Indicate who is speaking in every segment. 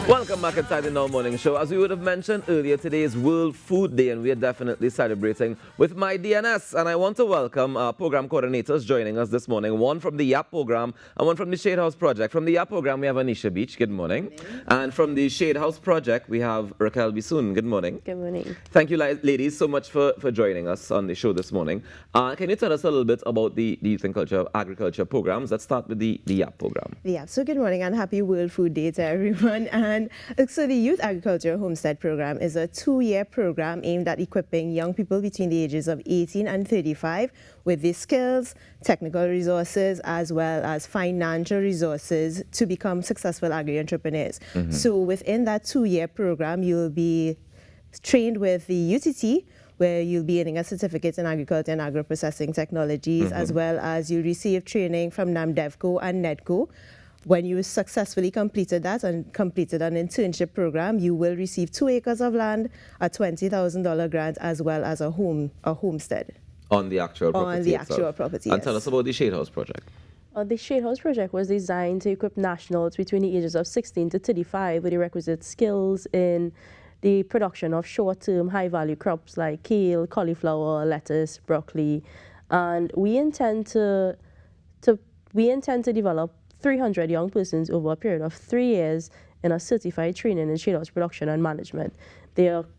Speaker 1: Welcome back inside the Now Morning Show. As we would have mentioned earlier, today is World Food Day, and we are definitely celebrating with MYDNS. And I want to welcome our program coordinators joining us this morning. One from the YAP program and one from the Shade House Project. From the YAP program, we have Anisha Beach. Good morning.
Speaker 2: Good morning.
Speaker 1: And from the Shade House Project, we have Raquel Bisoun. Good morning.
Speaker 2: Good morning.
Speaker 1: Thank you, ladies, so much for joining us on the show this morning. Can you tell us a little bit about the Youth and Culture Agriculture programs? Let's start with the YAP program.
Speaker 3: Yeah, so good morning and happy World Food Day to everyone. And so the Youth Agriculture Homestead Program is a 2-year program aimed at equipping young people between the ages of 18 and 35 with the skills, technical resources, as well as financial resources to become successful agri-entrepreneurs. So within that 2-year program, you'll be trained with the UTT, where you'll be earning a certificate in agriculture and agro-processing technologies, as well as you'll receive training from NAMDEVCO and NEDCO. When you successfully completed that and completed an internship program, you will receive 2 acres of land, a $20,000 grant, as well as a homestead.
Speaker 1: On the actual property
Speaker 3: On the
Speaker 1: itself.
Speaker 3: actual property,
Speaker 1: And
Speaker 3: yes.
Speaker 1: tell us about the Shade House Project.
Speaker 2: The Shade House Project was designed to equip nationals between the ages of 16 to 35 with the requisite skills in the production of short-term, high-value crops like kale, cauliflower, lettuce, broccoli, and we intend to develop 300 young persons over a period of 3 years in a certified training in shade house production and management.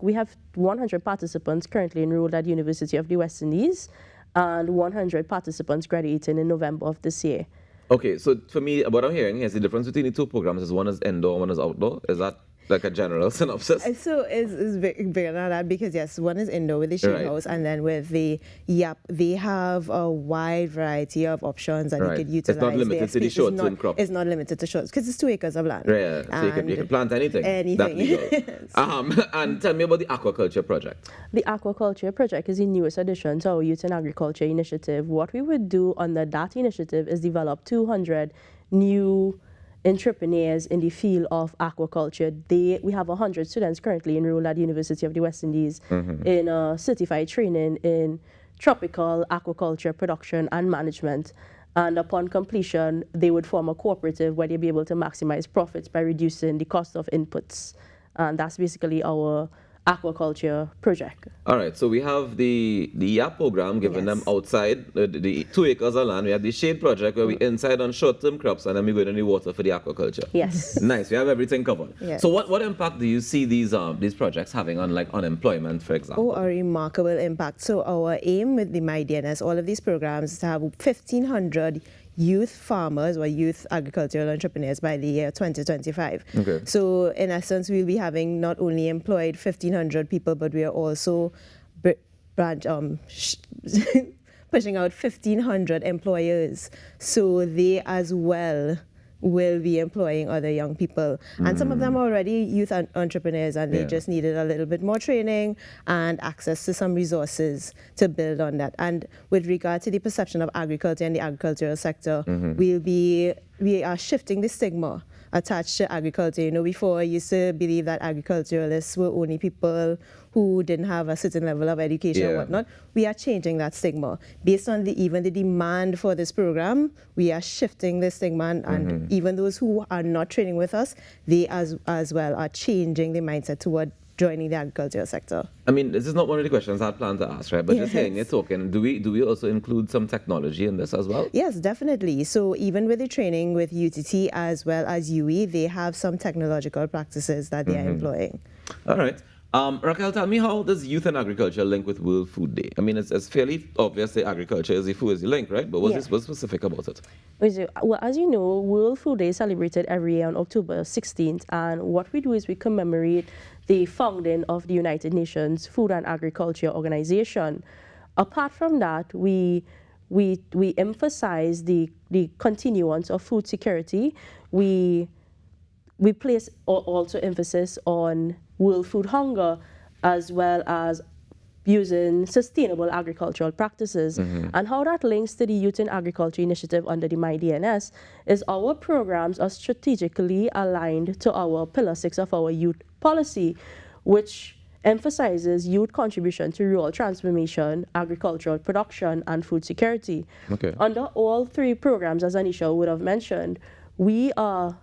Speaker 2: We have 100 participants currently enrolled at the University of the West Indies and 100 participants graduating in November of this year.
Speaker 1: Okay, so for me, what I'm hearing is the difference between the two programs is one is indoor, one is outdoor. Is that like a general synopsis?
Speaker 3: And so it's bigger than that because, yes, one is indoor with the shade
Speaker 1: Right.
Speaker 3: house, and then with the YAP, they have a wide variety of options that
Speaker 1: Right.
Speaker 3: you could
Speaker 1: It's
Speaker 3: utilize.
Speaker 1: not limited
Speaker 3: their
Speaker 1: to the
Speaker 3: space.
Speaker 1: short-term crop.
Speaker 3: It's not limited to short, because it's 2 acres of land.
Speaker 1: Yeah, so you can plant anything.
Speaker 3: Anything.
Speaker 1: That's legal. And tell me about the aquaculture project.
Speaker 2: The aquaculture project is the newest addition to our Youth and Agriculture initiative. What we would do under that initiative is develop 200 new entrepreneurs in the field of aquaculture. We have 100 students currently enrolled at the University of the West Indies in a certified training in tropical aquaculture production and management. And upon completion, they would form a cooperative where they'll be able to maximize profits by reducing the cost of inputs. And that's basically our aquaculture project.
Speaker 1: All right, so we have the YAP program giving them outside the 2 acres of land. We have the Shade project where we inside on short-term crops, and then we go in the water for the aquaculture.
Speaker 2: Yes.
Speaker 1: Nice, we have everything covered.
Speaker 3: Yes.
Speaker 1: So what impact do you see these projects having on like unemployment, for example?
Speaker 3: Oh, a remarkable impact. So our aim with the MYDNS, all of these programs, is to have 1,500 youth farmers or youth agricultural entrepreneurs by the year 2025.
Speaker 1: Okay.
Speaker 3: So in essence, we'll be having not only employed 1,500 people, but we are also pushing out 1,500 employers. So they as well will be employing other young people. And some of them are already youth entrepreneurs, and they just needed a little bit more training and access to some resources to build on that. And with regard to the perception of agriculture and the agricultural sector, we are shifting the stigma attached to agriculture. You know, before I used to believe that agriculturalists were only people who didn't have a certain level of education or whatnot. We are changing that stigma. Based on even the demand for this program, we are shifting the stigma, and even those who are not training with us, they as well are changing the mindset toward joining the agricultural sector.
Speaker 1: I mean, this is not one of the questions I planned to ask, right? But just hearing you talking, do we also include some technology in this as well?
Speaker 3: Yes, definitely. So even with the training with UTT as well as UE, they have some technological practices that they are employing.
Speaker 1: All right. Raquel, tell me, how does youth and agriculture link with World Food Day? I mean, it's fairly obvious that agriculture is the food is the link, right? But what's specific about it?
Speaker 2: Well, as you know, World Food Day is celebrated every year on October 16th. And what we do is we commemorate the founding of the United Nations Food and Agriculture Organization. Apart from that, we emphasize the continuance of food security. We place also emphasis on world food hunger, as well as using sustainable agricultural practices. And how that links to the Youth in Agriculture initiative under the MYDNS is our programs are strategically aligned to our Pillar 6 of our youth policy, which emphasizes youth contribution to rural transformation, agricultural production, and food security.
Speaker 1: Okay.
Speaker 2: Under all three programs, as Anisha would have mentioned, we are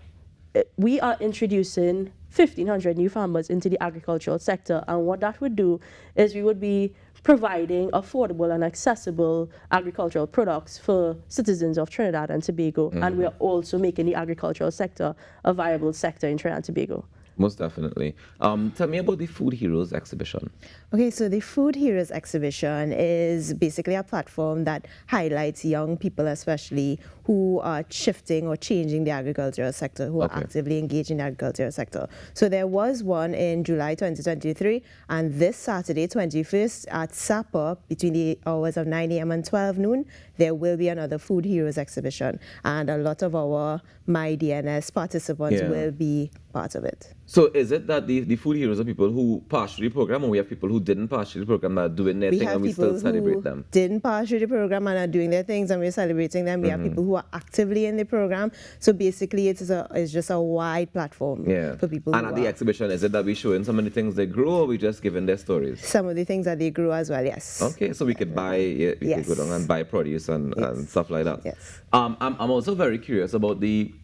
Speaker 2: we are introducing 1,500 new farmers into the agricultural sector, and what that would do is we would be providing affordable and accessible agricultural products for citizens of Trinidad and Tobago, and we are also making the agricultural sector a viable sector in Trinidad and Tobago.
Speaker 1: Most definitely. Tell me about the Food Heroes exhibition.
Speaker 3: Okay, so the Food Heroes exhibition is basically a platform that highlights young people, especially who are shifting or changing the agricultural sector, who are actively engaged in the agricultural sector. So there was one in July 2023, and this Saturday, 21st, at SAPA, between the hours of 9 a.m. and 12 noon, there will be another Food Heroes exhibition, and a lot of our MYDNS participants will be part of it.
Speaker 1: So is it that the Food Heroes are people who partially program, or we have people who didn't partially program that are doing their thing and we still celebrate them?
Speaker 3: Didn't partially the program and are doing their things and we're celebrating them. We have people who are actively in the program. So basically it's just a wide platform for people
Speaker 1: And at the exhibition, is it that we're showing some of the things they grow, or we just giving their stories?
Speaker 3: Some of the things that they grow as well, yes.
Speaker 1: Okay, so we could buy, we could go down and buy produce and stuff like that.
Speaker 3: Yes.
Speaker 1: I'm also very curious about the,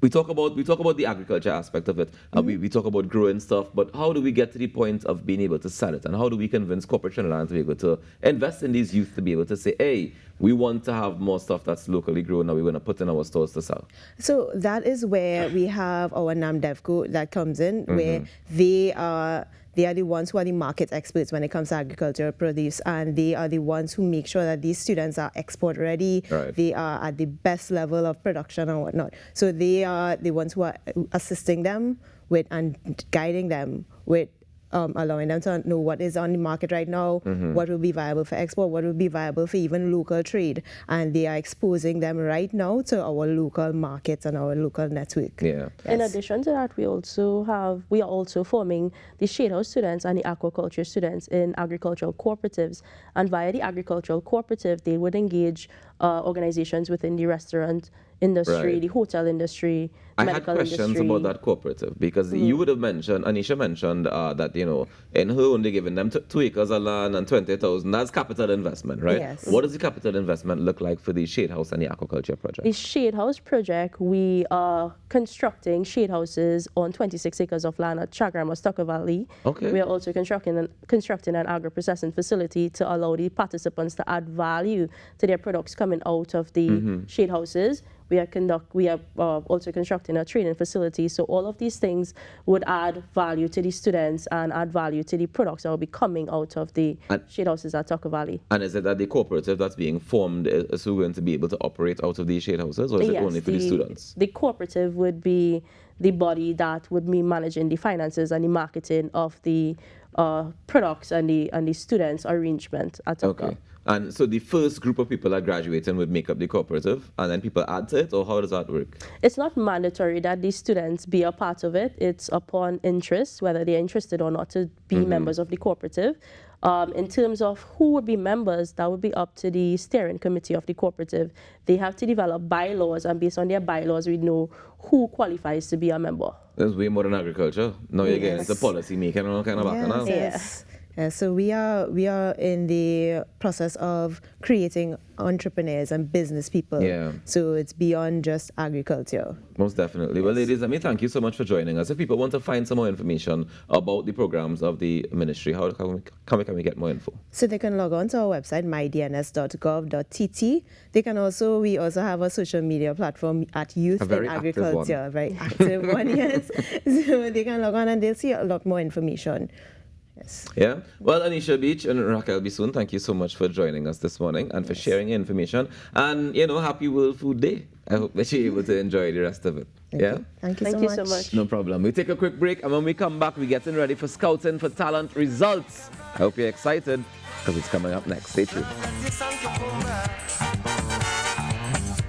Speaker 1: we talk about the agriculture aspect of it. We talk about growing stuff, but how do we get to the point of being able to sell it? And how do we convince corporate Trinidad to be able to invest in these youth to be able to say, hey, we want to have more stuff that's locally grown and we're going to put in our stores to sell?
Speaker 3: So that is where we have our NAMDEVCO that comes in, where they are the ones who are the market experts when it comes to agricultural produce, and they are the ones who make sure that these students are export ready, they are at the best level of production and whatnot. So they are the ones who are assisting them with and guiding them with allowing them to know what is on the market right now, what will be viable for export, what will be viable for even local trade. And they are exposing them right now to our local markets and our local network.
Speaker 1: Yeah.
Speaker 2: In addition to that, we are also forming the Shade House students and the aquaculture students in agricultural cooperatives. And via the agricultural cooperative, they would engage organizations within the restaurant industry, the hotel industry, medical industry.
Speaker 1: I had questions about that cooperative because you would have mentioned, Anisha mentioned that, in her own, they're giving them 2 acres of land and 20,000. That's capital investment, right?
Speaker 3: Yes.
Speaker 1: What does the capital investment look like for the Shade House and the aquaculture project?
Speaker 2: The Shade House project, we are constructing shade houses on 26 acres of land at Chagram or Stocker Valley.
Speaker 1: Okay.
Speaker 2: We are also constructing an agro-processing facility to allow the participants to add value to their products coming out of the shade houses. We are also constructing a training facility. So all of these things would add value to the students and add value to the products that will be coming out of the shade houses at Stocker Valley.
Speaker 1: And is it that the cooperative that's being formed is going to be able to operate out of these shade houses, or is it only for the students?
Speaker 2: The cooperative would be the body that would be managing the finances and the marketing of the products and the students' arrangement at Stocker.
Speaker 1: Okay. And so the first group of people that graduating would make up the cooperative, and then people add to it, or how does that work?
Speaker 2: It's not mandatory that the students be a part of it. It's upon interest, whether they're interested or not, to be members of the cooperative. In terms of who would be members, that would be up to the steering committee of the cooperative. They have to develop bylaws, and based on their bylaws, we know who qualifies to be a member.
Speaker 1: There's way more than agriculture. Now you're getting into policy making and all kind of bacchanal.
Speaker 3: Yes. So we are in the process of creating entrepreneurs and business people.
Speaker 1: Yeah.
Speaker 3: So it's beyond just agriculture.
Speaker 1: Most definitely. Well, ladies, thank you so much for joining us. If people want to find some more information about the programs of the ministry, how can we get more info?
Speaker 3: So they can log on to our website, mydns.gov.tt. We also have a social media platform at Youth in Agriculture. A very active one, yes. So they can log on and they'll see a lot more information. Yes.
Speaker 1: Yeah. Well, Anisha Beach and Raquel Bisoon, thank you so much for joining us this morning and for sharing your information. And, happy World Food Day. I hope that you're able to enjoy the rest of it.
Speaker 3: Thank you so much.
Speaker 1: No problem. We take a quick break, and when we come back, we're getting ready for Scouting for Talent results. I hope you're excited because it's coming up next. Stay tuned.